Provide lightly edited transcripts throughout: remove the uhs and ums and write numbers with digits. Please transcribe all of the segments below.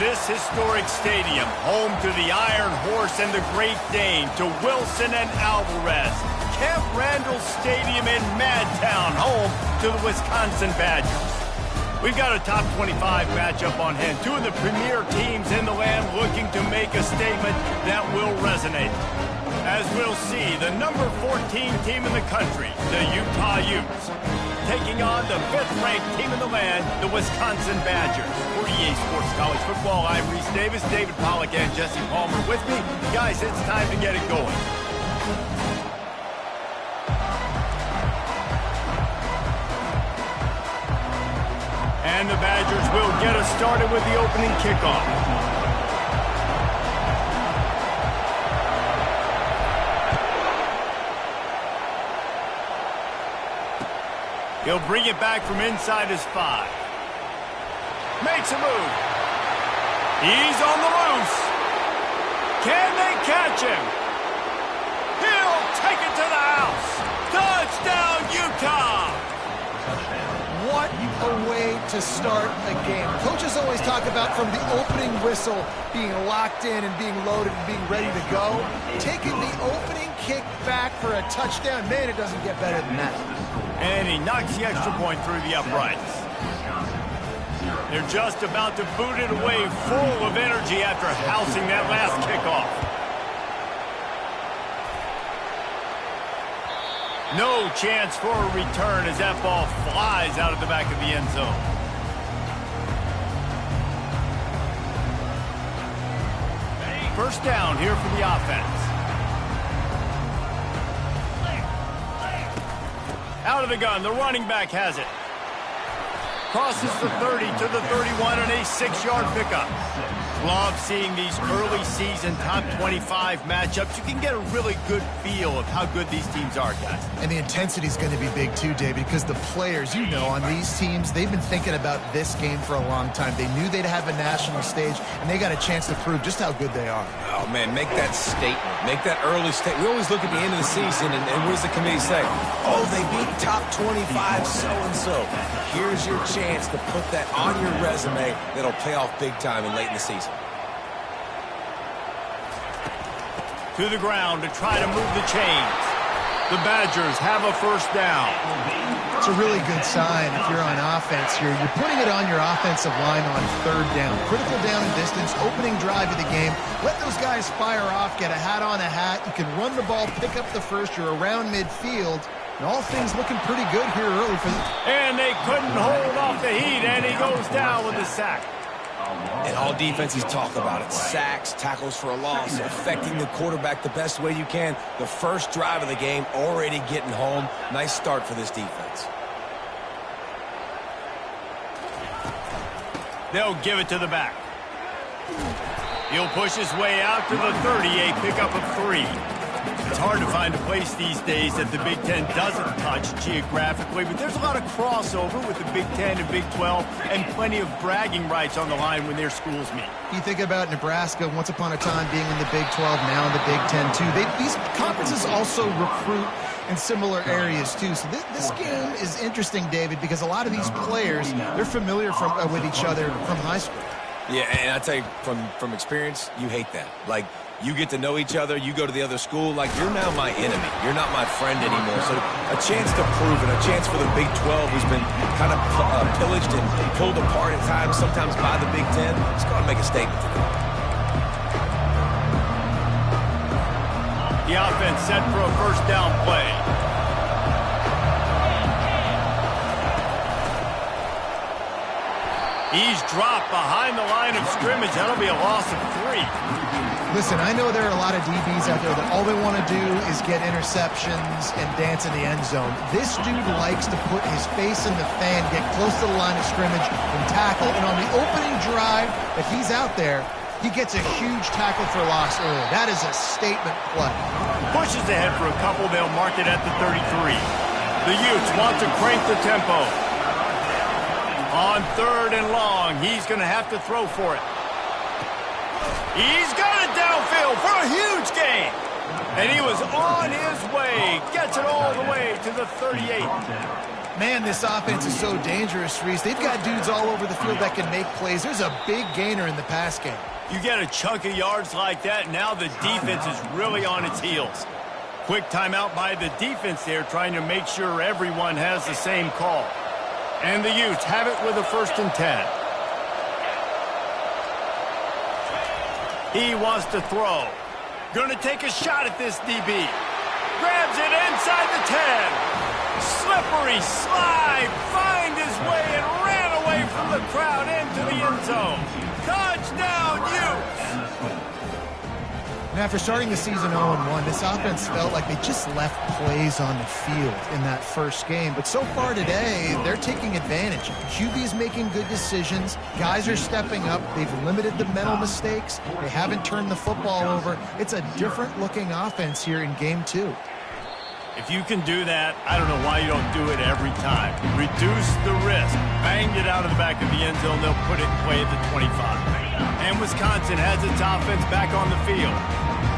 this historic stadium, home to the Iron Horse and the Great Dane, to Wilson and Alvarez. Camp Randall Stadium in Madtown, home to the Wisconsin Badgers. We've got a top 25 matchup on hand. Two of the premier teams in the land looking to make a statement that will resonate. As we'll see, the number 14 team in the country, the Utah Utes, taking on the 5th-ranked team in the land, the Wisconsin Badgers. For EA Sports College Football, I'm Reese Davis, David Pollack, and Jesse Palmer with me. Guys, it's time to get it going. And the Badgers will get us started with the opening kickoff. He'll bring it back from inside his 5. Makes a move. He's on the loose. Can they catch him? He'll take it to the house. Touchdown, Utah! What a way to start a game. Coaches always talk about from the opening whistle being locked in and being loaded and being ready to go. Taking the opening kick back for a touchdown, man, it doesn't get better than that. And he knocks the extra point through the uprights. They're just about to boot it away, full of energy after housing that last kickoff. No chance for a return as that ball flies out of the back of the end zone. First down here for the offense. Out of the gun, the running back has it. Crosses the 30 to the 31 and a 6-yard pickup. Love seeing these early season top 25 matchups. You can get a really good feel of how good these teams are, guys. And the intensity is going to be big too, David, because the players, you know, on these teams, they've been thinking about this game for a long time. They knew they'd have a national stage, and they got a chance to prove just how good they are. Oh, man, make that statement. Make that early statement. We always look at the end of the season, and what does the committee say? Oh, they beat top 25 so-and-so. Here's your chance to put that on your resume that'll pay off big time and late in the season. To the ground to try to move the chains. The Badgers have a first down. It's a really good sign if you're on offense here. You're putting it on your offensive line on 3rd down. Critical down and distance, opening drive of the game. Let those guys fire off, get a hat on a hat. You can run the ball, pick up the first. You're around midfield. And all things looking pretty good here early for them. And they couldn't hold off the heat, and he goes down with a sack. And all defenses talk about it. Sacks, tackles for a loss, affecting the quarterback the best way you can. The first drive of the game already getting home. Nice start for this defense. They'll give it to the back. He'll push his way out to the 30, a pickup of 3. It's hard to find a place these days that the Big Ten doesn't touch geographically, but there's a lot of crossover with the Big Ten and Big 12 and plenty of bragging rights on the line when their schools meet. You think about Nebraska once upon a time being in the Big 12, now in the Big 10 too. These conferences also recruit in similar areas too. So this game is interesting, David, because a lot of these players, they're familiar with each other from high school. Yeah, and I tell you from experience, you hate that. Like, you get to know each other, you go to the other school, like, you're now my enemy. You're not my friend anymore. So a chance to prove it, a chance for the Big 12, who's been kind of pillaged and pulled apart at times, sometimes by the Big 10. It's got to make a statement today. The offense set for a first down play. He's dropped behind the line of scrimmage. That'll be a loss of 3. Listen, I know there are a lot of DBs out there that all they want to do is get interceptions and dance in the end zone. This dude likes to put his face in the fan, get close to the line of scrimmage, and tackle. And on the opening drive that he's out there, he gets a huge tackle for loss early. That is a statement play. Pushes ahead for a couple. They'll mark it at the 33. The Utes want to crank the tempo. On 3rd and long, he's going to have to throw for it. He's got it downfield for a huge gain. And he was on his way. Gets it all the way to the 38. Man, this offense is so dangerous, Reese. They've got dudes all over the field that can make plays. There's a big gainer in the pass game. You get a chunk of yards like that, now the defense is really on its heels. Quick timeout by the defense there, trying to make sure everyone has the same call. And the Utes have it with a 1st and 10. He wants to throw. Gonna take a shot at this DB. Grabs it inside the 10. Slippery slide, find his way and ran away from the crowd into the end zone. Touchdown, Utes! And after starting the season 0-1, this offense felt like they just left plays on the field in that first game. But so far today, they're taking advantage. QB's making good decisions. Guys are stepping up. They've limited the mental mistakes. They haven't turned the football over. It's a different-looking offense here in Game 2. If you can do that, I don't know why you don't do it every time. Reduce the risk. Banged it out of the back of the end zone. They'll put it in play at the 25. And Wisconsin has its offense back on the field.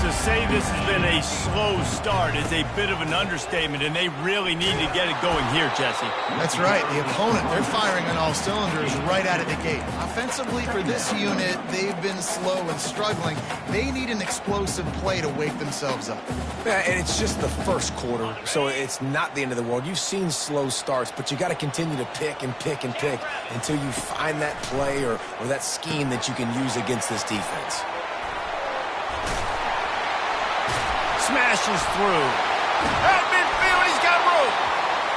To say this has been a slow start is a bit of an understatement, and they really need to get it going here, Jesse. That's right. The opponent, they're firing on all cylinders right out of the gate. Offensively, for this unit, they've been slow and struggling. They need an explosive play to wake themselves up. Yeah, and it's just the first quarter, so it's not the end of the world. You've seen slow starts, but you got to continue to pick and pick and pick until you find that play or that scheme that you can use against this defense. Smashes through. At midfield, he's got room.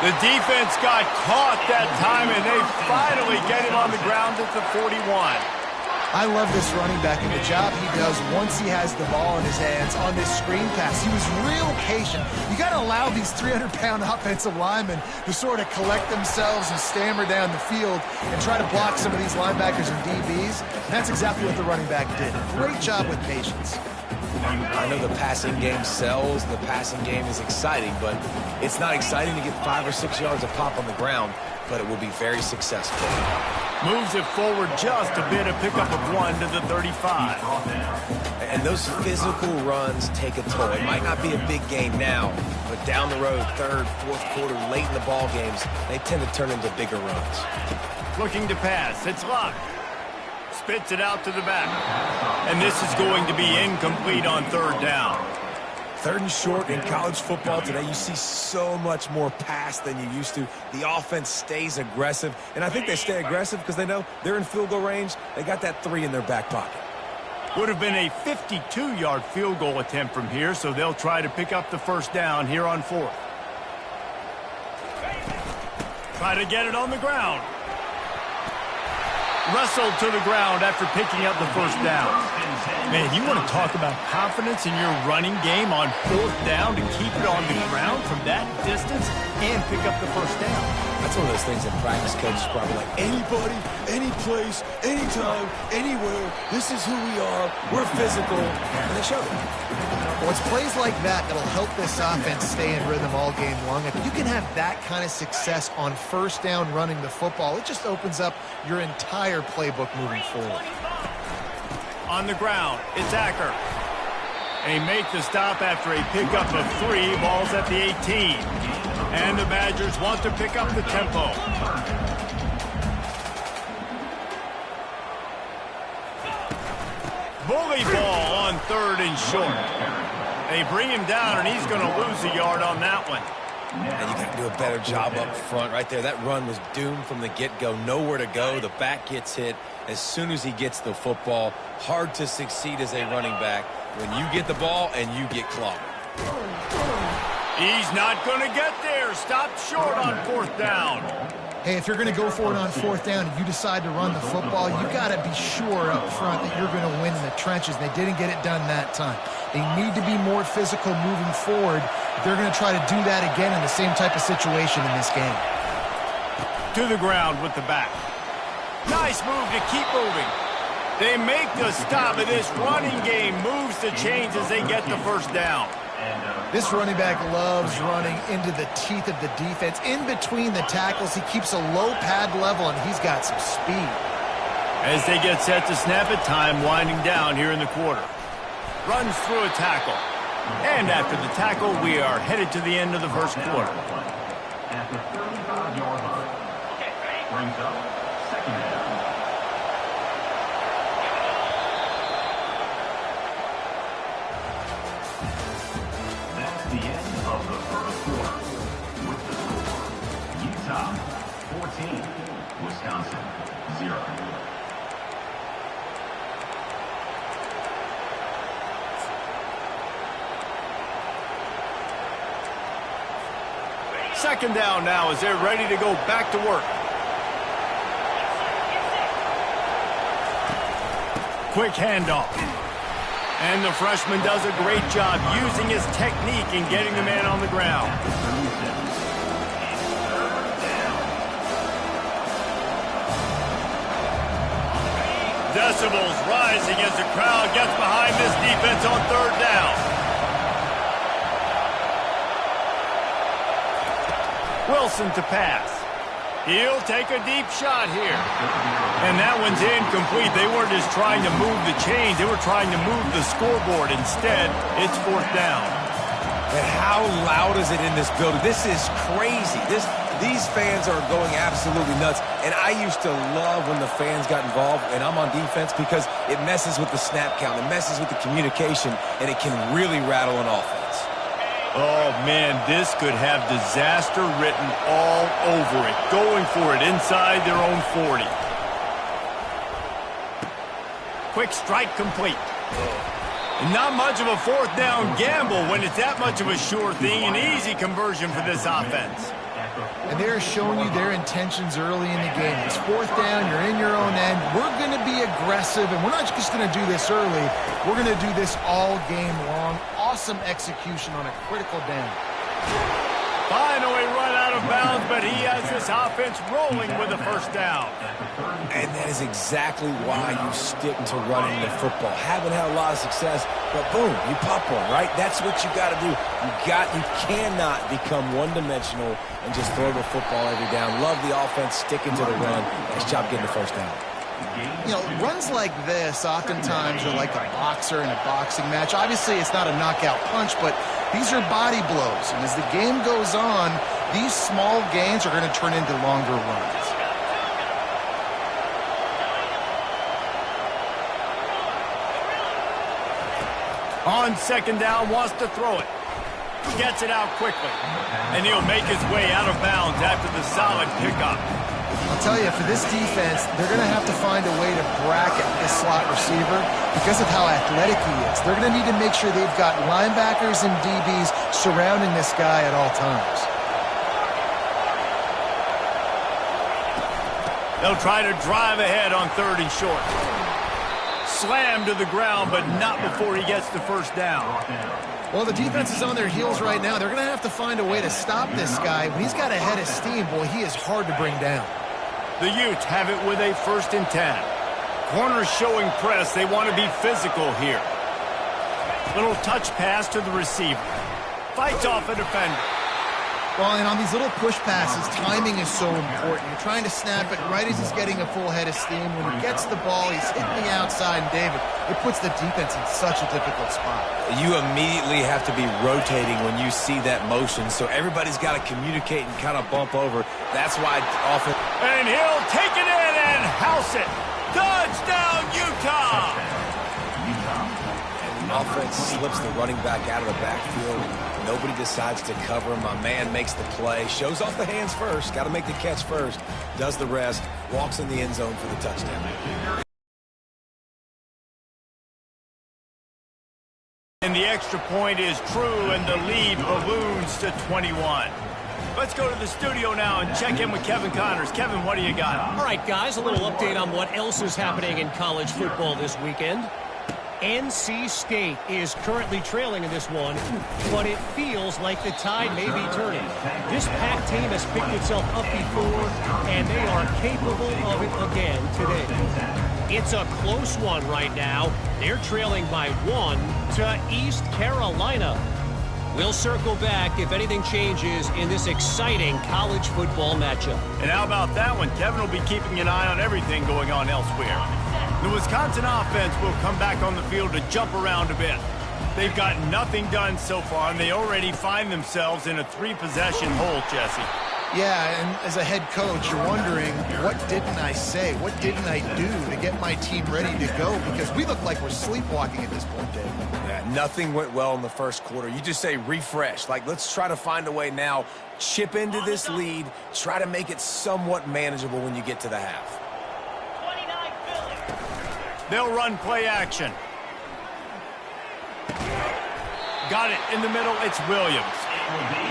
The defense got caught that time, and they finally get him on the ground at the 41. I love this running back and the job he does once he has the ball in his hands on this screen pass. He was real patient. You got to allow these 300-pound offensive linemen to sort of collect themselves and stammer down the field and try to block some of these linebackers and DBs. And that's exactly what the running back did. Great job with patience. I know the passing game sells, the passing game is exciting, but it's not exciting to get 5 or 6 yards of pop on the ground, but it will be very successful. Moves it forward just a bit, a pickup of 1 to the 35. And those physical runs take a toll. It might not be a big game now, but down the road, 3rd, 4th quarter, late in the ball games, they tend to turn into bigger runs. Looking to pass, it's locked. Spits it out to the back. And this is going to be incomplete on 3rd down. 3rd and short in college football today, you see so much more pass than you used to. The offense stays aggressive, and I think they stay aggressive because they know they're in field goal range. They got that 3 in their back pocket. Would have been a 52-yard field goal attempt from here, so they'll try to pick up the 1st down here on 4th. Try to get it on the ground. Wrestled to the ground after picking up the 1st down. Man, you want to talk about confidence in your running game on 4th down to keep it on the ground from that distance and pick up the 1st down. That's one of those things that practice coaches probably like, anybody, any place, anytime, anywhere, this is who we are, we're physical, and they showed it. Well, it's plays like that that'll help this offense stay in rhythm all game long. If you can have that kind of success on 1st down running the football, it just opens up your entire playbook moving forward. On the ground, it's Acker. They make the stop after a pickup of 3, balls at the 18. And the Badgers want to pick up the tempo. Bully ball on 3rd and short. They bring him down, and he's going to lose a yard on that one. And you got to do a better job up front right there. That run was doomed from the get-go. Nowhere to go. The back gets hit as soon as he gets the football. Hard to succeed as a running back when you get the ball and you get clogged. He's not going to get there. Stopped short on 4th down. Hey, if you're going to go for it on 4th down and you decide to run the football, you got to be sure up front that you're going to win in the trenches. And they didn't get it done that time. They need to be more physical moving forward. They're going to try to do that again in the same type of situation in this game. To the ground with the back. Nice move to keep moving. They make the stop of this running game. Moves the chains as they get the 1st down. This running back loves running into the teeth of the defense. In between the tackles, he keeps a low pad level, and he's got some speed. As they get set to snap it, time winding down here in the quarter. Runs through a tackle. And after the tackle, we are headed to the end of the 1st quarter. at the 35-yard line. Brings up second down. That's the end of the first quarter. With the score, Utah 14, Wisconsin 0. Second down now as they're ready to go back to work. Quick handoff. And the freshman does a great job using his technique in getting the man on the ground. Decibels rising as the crowd gets behind this defense on third down. Wilson to pass. He'll take a deep shot here. And that one's incomplete. They weren't just trying to move the chains. They were trying to move the scoreboard. Instead, it's fourth down. And how loud is it in this building? This is crazy. These fans are going absolutely nuts. And I used to love when the fans got involved, and I'm on defense, because it messes with the snap count. It messes with the communication, and it can really rattle an offense. Oh, man, this could have disaster written all over it. Going for it inside their own 40. Quick strike complete. And not much of a fourth down gamble when it's that much of a sure thing. An easy conversion for this offense. And they're showing you their intentions early in the game. It's fourth down, you're in your own end. We're going to be aggressive, and we're not just going to do this early. We're going to do this all game long. Awesome execution on a critical down. Finally run out of bounds, but he has this offense rolling with a first down. And that is exactly why you stick to running the football. Haven't had a lot of success, but boom, you pop one, right? That's what you got to do. You cannot become one-dimensional and just throw the football every down. Love the offense, sticking to the run. Nice job getting the first down. You know, runs like this oftentimes are like a boxer in a boxing match. Obviously, it's not a knockout punch, but these are body blows. And as the game goes on, these small gains are going to turn into longer runs. On second down, wants to throw it. Gets it out quickly. And he'll make his way out of bounds after the solid pickup. I'll tell you, for this defense, they're going to have to find a way to bracket this slot receiver because of how athletic he is. They're going to need to make sure they've got linebackers and DBs surrounding this guy at all times. They'll try to drive ahead on third and short. Slammed to the ground, but not before he gets the first down. Well, the defense is on their heels right now. They're going to have to find a way to stop this guy. When he's got a head of steam, boy, he is hard to bring down. The Utes have it with a 1st and 10. Corners showing press. They want to be physical here. Little touch pass to the receiver. Fights off a defender. Well, and on these little push passes, timing is so important. You're trying to snap it right as he's getting a full head of steam. When he gets the ball, he's hitting the outside, and David, it puts the defense in such a difficult spot. You immediately have to be rotating when you see that motion, so everybody's got to communicate and kind of bump over. That's why often... And he'll take it in and house it. Touchdown, Utah! And the offense slips the running back out of the backfield. Nobody decides to cover him. My man makes the play. Shows off the hands first. Got to make the catch first. Does the rest. Walks in the end zone for the touchdown. And the extra point is true, and the lead balloons to 21. Let's go to the studio now and check in with Kevin Connors. Kevin, what do you got? All right, guys, a little update on what else is happening in college football this weekend. NC State is currently trailing in this one, but it feels like the tide may be turning. This Pac team has picked itself up before, and they are capable of it again today. It's a close one right now. They're trailing by 1 to East Carolina. We'll circle back if anything changes in this exciting college football matchup. And how about that one? Kevin will be keeping an eye on everything going on elsewhere. The Wisconsin offense will come back on the field to jump around a bit. They've got nothing done so far, and they already find themselves in a 3-possession hole, Jesse. Yeah, and as a head coach, you're wondering, what didn't I say? What didn't I do to get my team ready to go? Because we look like we're sleepwalking at this point, Dave. Yeah, nothing went well in the first quarter. You just say refresh. Like, let's try to find a way now, chip into this lead, try to make it somewhat manageable when you get to the half. They'll run play action. Got it in the middle. It's Williams.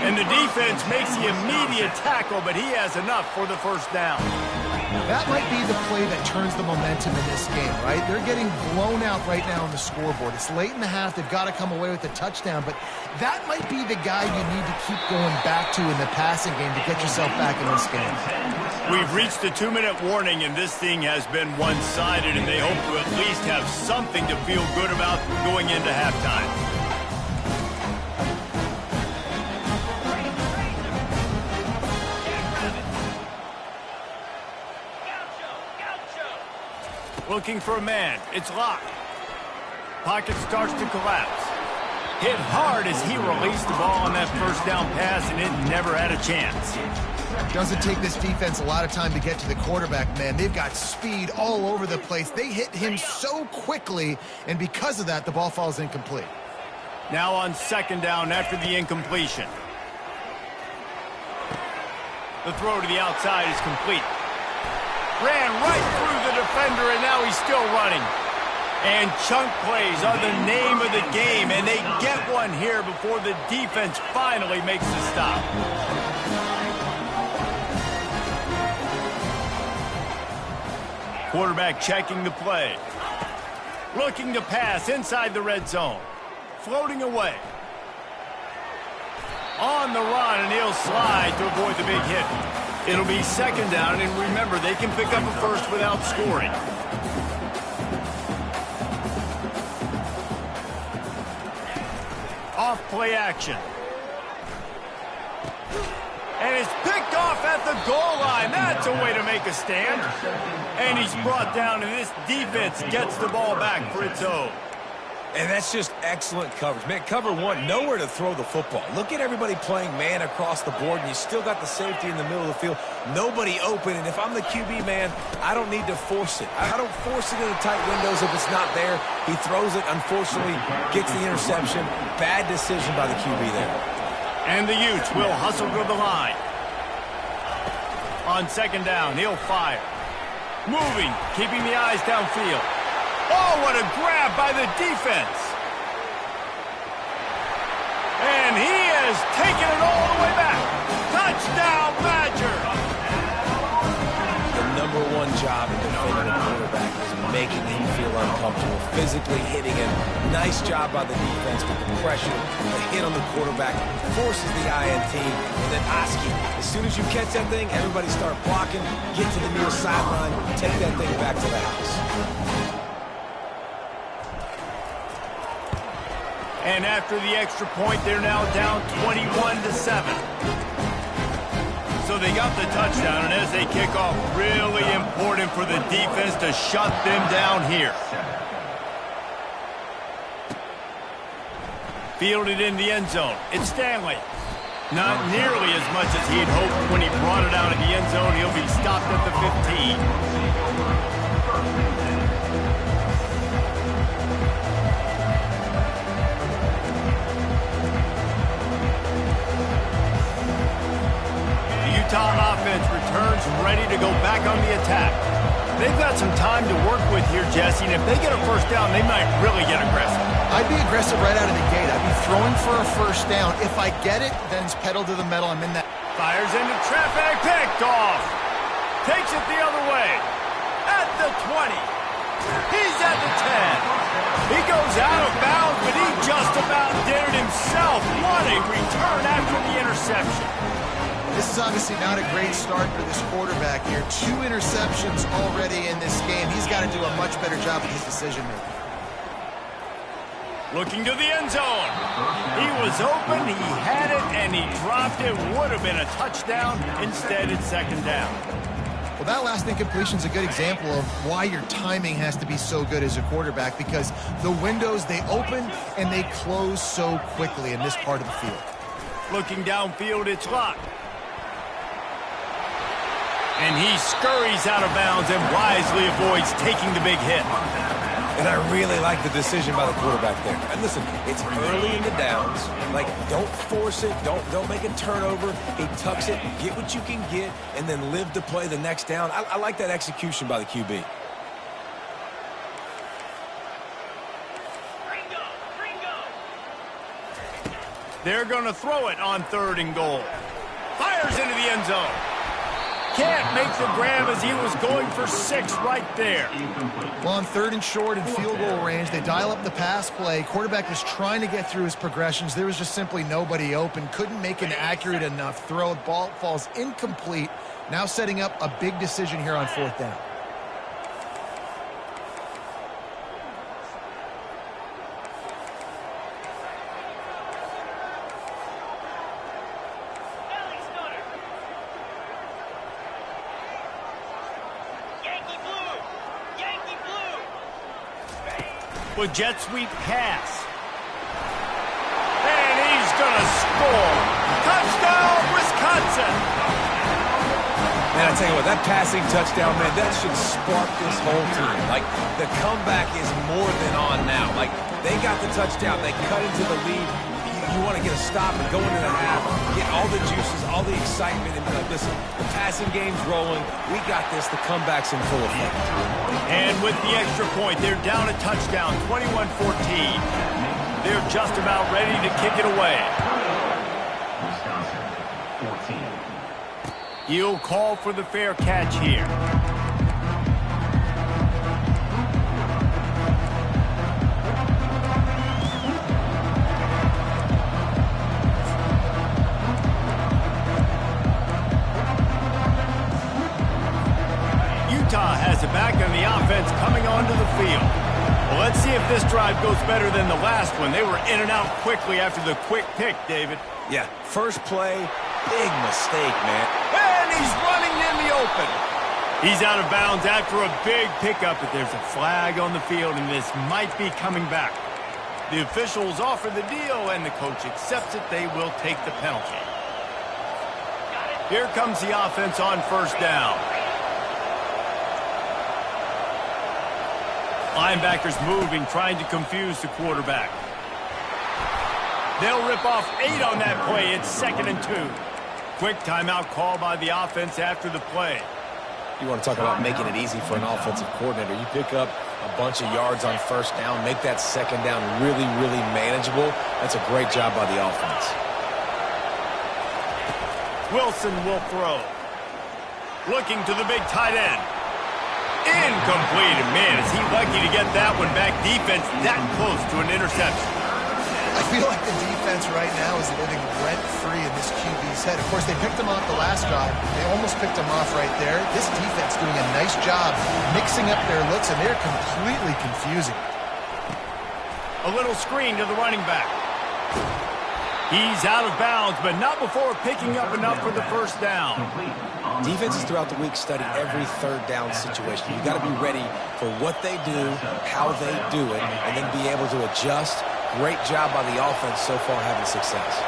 And the defense makes the immediate tackle, but he has enough for the first down. That might be the play that turns the momentum in this game, right? They're getting blown out right now on the scoreboard. It's late in the half. They've got to come away with a touchdown, but that might be the guy you need to keep going back to in the passing game to get yourself back in this game. We've reached the 2-minute warning, and this thing has been one-sided, and they hope to at least have something to feel good about going into halftime. Looking for a man. It's locked. Pocket starts to collapse. Hit hard as he released the ball on that first down pass, and it never had a chance. Doesn't take this defense a lot of time to get to the quarterback, man. They've got speed all over the place. They hit him so quickly, and because of that, the ball falls incomplete. Now on second down after the incompletion. The throw to the outside is complete. Ran right through the defender, and now he's still running. And chunk plays are the name of the game, and they get one here before the defense finally makes the stop. Quarterback checking the play. Looking to pass inside the red zone. Floating away. On the run, and he'll slide to avoid the big hit. It'll be second down, and remember, they can pick up a first without scoring. Off play action. And it's picked off at the goal line. That's a way to make a stand. And he's brought down, and this defense gets the ball back for its own. And that's just excellent coverage. Man, cover one, nowhere to throw the football. Look at everybody playing man across the board, and you still got the safety in the middle of the field. Nobody open, and if I'm the QB, man, I don't need to force it. I don't force it in the tight windows if it's not there. He throws it, unfortunately, gets the interception. Bad decision by the QB there. And the Utes will hustle to the line. On second down, he'll fire. Moving, keeping the eyes downfield. Oh, what a grab by the defense. And he has taken it all the way back. Touchdown, Badger. The number one job in defending a quarterback is making him feel uncomfortable, physically hitting him. Nice job by the defense with the pressure, the hit on the quarterback, forces the INT, and then Oski. As soon as you catch that thing, everybody start blocking, get to the near sideline, take that thing back to the house. And after the extra point, they're now down 21-7. So they got the touchdown, and as they kick off, really important for the defense to shut them down here. Fielded in the end zone. It's Stanley. Not nearly as much as he had hoped when he brought it out of the end zone. He'll be stopped at the 15. Utah offense returns ready to go back on the attack. They've got some time to work with here, Jesse, and if they get a first down, they might really get aggressive. I'd be aggressive right out of the gate. I'd be throwing for a first down. If I get it, then it's pedal to the metal. I'm in that. Fires into traffic, picked off. Takes it the other way. At the 20. He's at the 10. He goes out of bounds, but he just about did it himself. What a return after the interception. This is obviously not a great start for this quarterback here. 2 interceptions already in this game. He's got to do a much better job with his decision-making. Looking to the end zone. He was open, he had it, and he dropped it. Would have been a touchdown. Instead, it's second down. Well, that last incompletion is a good example of why your timing has to be so good as a quarterback, because the windows, they open and they close so quickly in this part of the field. Looking downfield, it's locked. And he scurries out of bounds and wisely avoids taking the big hit. And I really like the decision by the quarterback there. And listen, it's early in the downs. Like, don't force it. Don't make a turnover. He tucks it, get what you can get, and then live to play the next down. I like that execution by the QB. They're going to throw it on 3rd and goal. Fires into the end zone. Can't make the grab as he was going for 6 right there. Well, on 3rd and short and field goal range, they dial up the pass play. Quarterback was trying to get through his progressions. There was just simply nobody open. Couldn't make an accurate enough throw. Ball falls incomplete. Now setting up a big decision here on 4th down. With jet sweep pass. And he's going to score. Touchdown, Wisconsin. Man, I tell you what, that passing touchdown, man, that should spark this whole team. Like, the comeback is more than on now. Like, they got the touchdown. They cut into the lead. You want to get a stop and go into the half, get all the juices, all the excitement, and be like, listen, the passing game's rolling. We got this. The comeback's in full effect. And with the extra point, they're down a touchdown, 21-14. They're just about ready to kick it away. Wisconsin, 14. He'll call for the fair catch here. Utah has it back on the offense coming onto the field. Well, let's see if this drive goes better than the last one. They were in and out quickly after the quick pick, David. Yeah, first play, big mistake, man. And he's running in the open. He's out of bounds after a big pickup, but there's a flag on the field, and this might be coming back. The officials offer the deal, and the coach accepts it. They will take the penalty. Here comes the offense on 1st down. Linebackers moving, trying to confuse the quarterback. They'll rip off 8 on that play. It's 2nd and 2. Quick timeout call by the offense after the play. You want to talk about making it easy for an offensive coordinator. You pick up a bunch of yards on 1st down, make that 2nd down really, really manageable. That's a great job by the offense. Wilson will throw. Looking to the big tight end. Incomplete. And man, is he lucky to get that one back. Defense that close to an interception. I feel like the defense right now is living rent-free in this QB's head. Of course, they picked him off the last drive. They almost picked him off right there. This defense doing a nice job mixing up their looks, and they're completely confusing. A little screen to the running back. He's out of bounds, but not before picking up enough for the 1st down. Defenses throughout the week study every 3rd down situation. You got to be ready for what they do, how they do it, and then be able to adjust. Great job by the offense so far having success.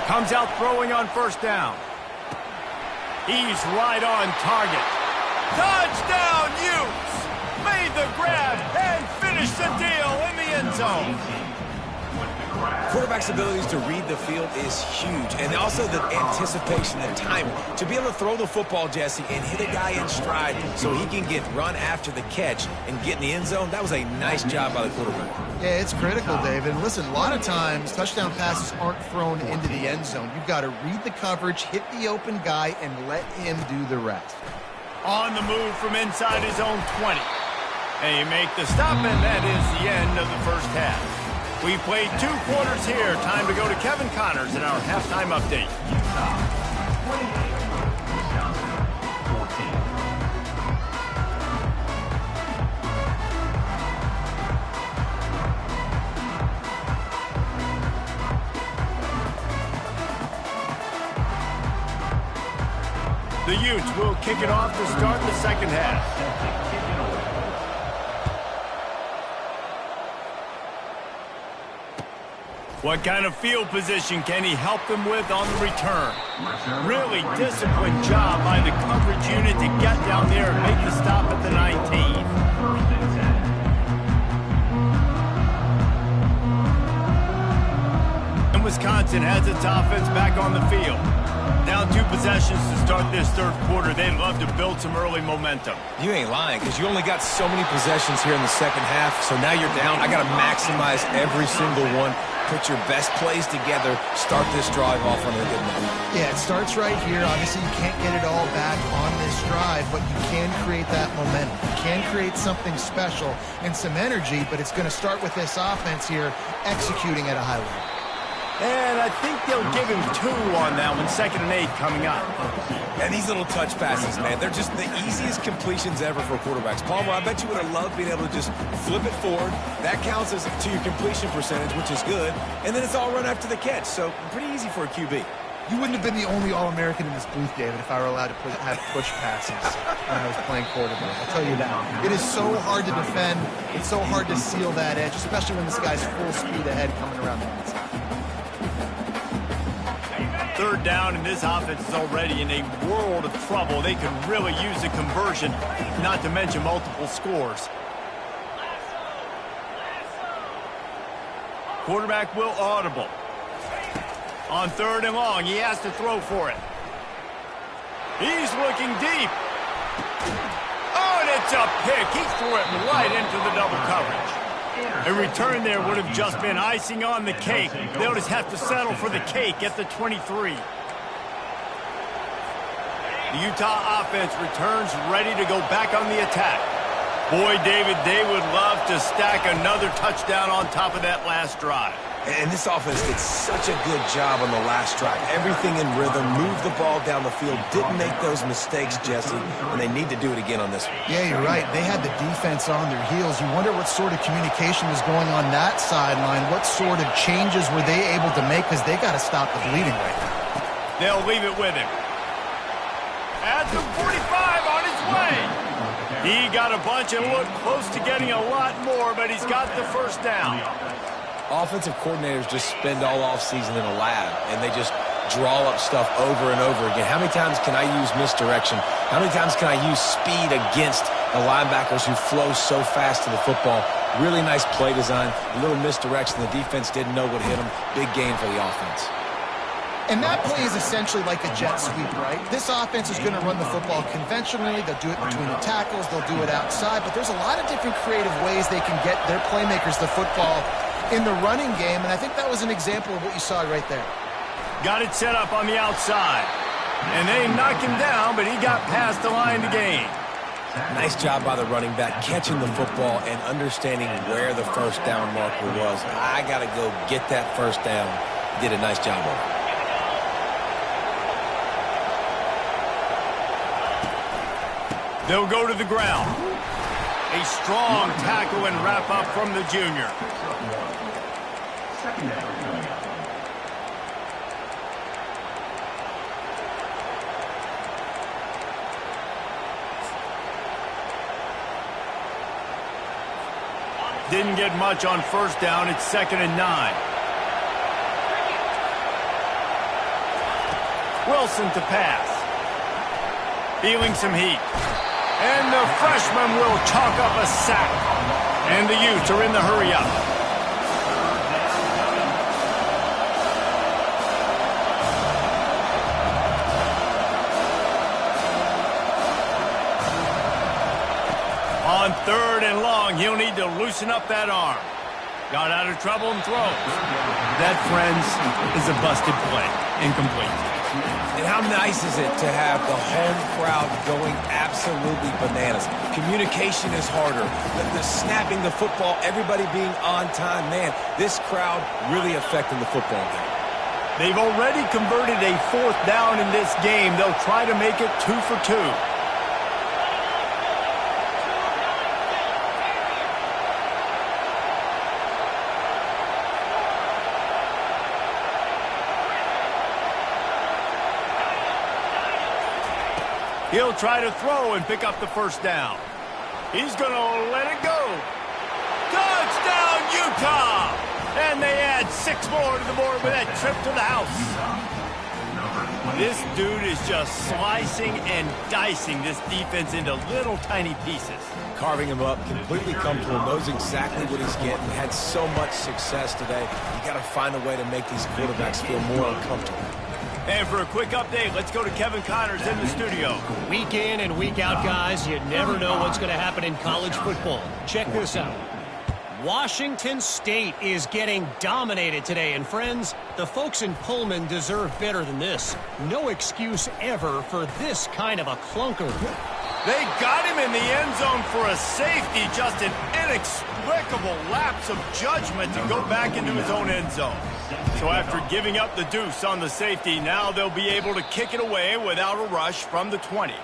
Comes out throwing on 1st down. He's right on target. Touchdown, Utes! Made the grab and finished the deal in the end zone. Quarterback's abilities to read the field is huge, and also the anticipation and timing. To be able to throw the football, Jesse, and hit a guy in stride so he can get run after the catch and get in the end zone, that was a nice job by the quarterback. Yeah, it's critical, David. Listen, a lot of times touchdown passes aren't thrown into the end zone. You've got to read the coverage, hit the open guy, and let him do the rest. On the move from inside his own 20. And you make the stop, and that is the end of the 1st half. We played 2 quarters here. Time to go to Kevin Connors in our halftime update. The Utes will kick it off to start the 2nd half. What kind of field position can he help them with on the return? Really disciplined job by the coverage unit to get down there and make the stop at the 19. First and 10. And Wisconsin has its offense back on the field. Down 2 possessions to start this third quarter. They'd love to build some early momentum. You ain't lying, because you only got so many possessions here in the second half, so now you're down. I got to maximize every single one. Put your best plays together. Start this drive off on a good note. Yeah, it starts right here. Obviously, you can't get it all back on this drive, but you can create that momentum. You can create something special and some energy, but it's going to start with this offense here executing at a high level. And I think they'll give him 2 on that one. 2nd and 8 coming up. And these little touch passes, man, they're just the easiest completions ever for quarterbacks. Palmer, I bet you would have loved being able to just flip it forward. That counts as to your completion percentage, which is good. And then it's all run after the catch, so pretty easy for a QB. You wouldn't have been the only All-American in this booth, David, if I were allowed to have push passes when I was playing quarterback. I'll tell you that. It is so hard to defend. It's so hard to seal that edge, especially when this guy's full speed ahead coming around the outside. 3rd down, and this offense is already in a world of trouble. They can really use a conversion, not to mention multiple scores. Quarterback will audible. On 3rd and long, he has to throw for it. He's looking deep. Oh, and it's a pick. He threw it right into the double coverage. A return there would have just been icing on the cake. They'll just have to settle for the cake at the 23. The Utah offense returns ready to go back on the attack. Boy, David, they would love to stack another touchdown on top of that last drive. And this offense did such a good job on the last drive. Everything in rhythm, moved the ball down the field, didn't make those mistakes, Jesse, and they need to do it again on this one. Yeah, you're right. They had the defense on their heels. You wonder what sort of communication was going on that sideline. What sort of changes were they able to make, because they got to stop the bleeding right now. They'll leave it with him. At the 45 on his way. He got a bunch and looked close to getting a lot more, but he's got the first down. Offensive coordinators just spend all offseason in a lab, and they just draw up stuff over and over again. How many times can I use misdirection? How many times can I use speed against the linebackers who flow so fast to the football? Really nice play design, a little misdirection. The defense didn't know what hit them. Big gain for the offense. And that play is essentially like a jet sweep, right? This offense is going to run the football conventionally. They'll do it between the tackles. They'll do it outside. But there's a lot of different creative ways they can get their playmakers the football in the running game, and I think that was an example of what you saw right there. Got it set up on the outside. And they knocked him down, but he got past the line to gain. Nice job by the running back, catching the football and understanding where the first down marker was. I got to go get that first down. Did a nice job of it. They'll go to the ground. A strong tackle and wrap up from the junior. Didn't get much on first down. It's 2nd and 9. Wilson to pass. Feeling some heat. And the freshman will chalk up a sack. And the Utes are in the hurry up. On 3rd and long, he'll need to loosen up that arm. Got out of trouble and throws. That, friends, is a busted play. Incomplete. And how nice is it to have the home crowd going absolutely bananas? Communication is harder. The snapping the football, everybody being on time. Man, this crowd really affecting the football game. They've already converted a 4th down in this game. They'll try to make it 2 for 2. He'll try to throw and pick up the first down. He's going to let it go. Touchdown, Utah! And they add 6 more to the board with that trip to the house. This dude is just slicing and dicing this defense into little tiny pieces. Carving him up, completely comfortable, knows exactly what he's getting, had so much success today. You got to find a way to make these quarterbacks feel more uncomfortable. And for a quick update, let's go to Kevin Connors in the studio. Week in and week out, guys, you never know what's going to happen in college football. Check this out. Washington State is getting dominated today, and friends, the folks in Pullman deserve better than this. No excuse ever for this kind of a clunker. They got him in the end zone for a safety, just an inexplicable lapse of judgment to go back into his own end zone. So after giving up the deuce on the safety, now they'll be able to kick it away without a rush from the 20.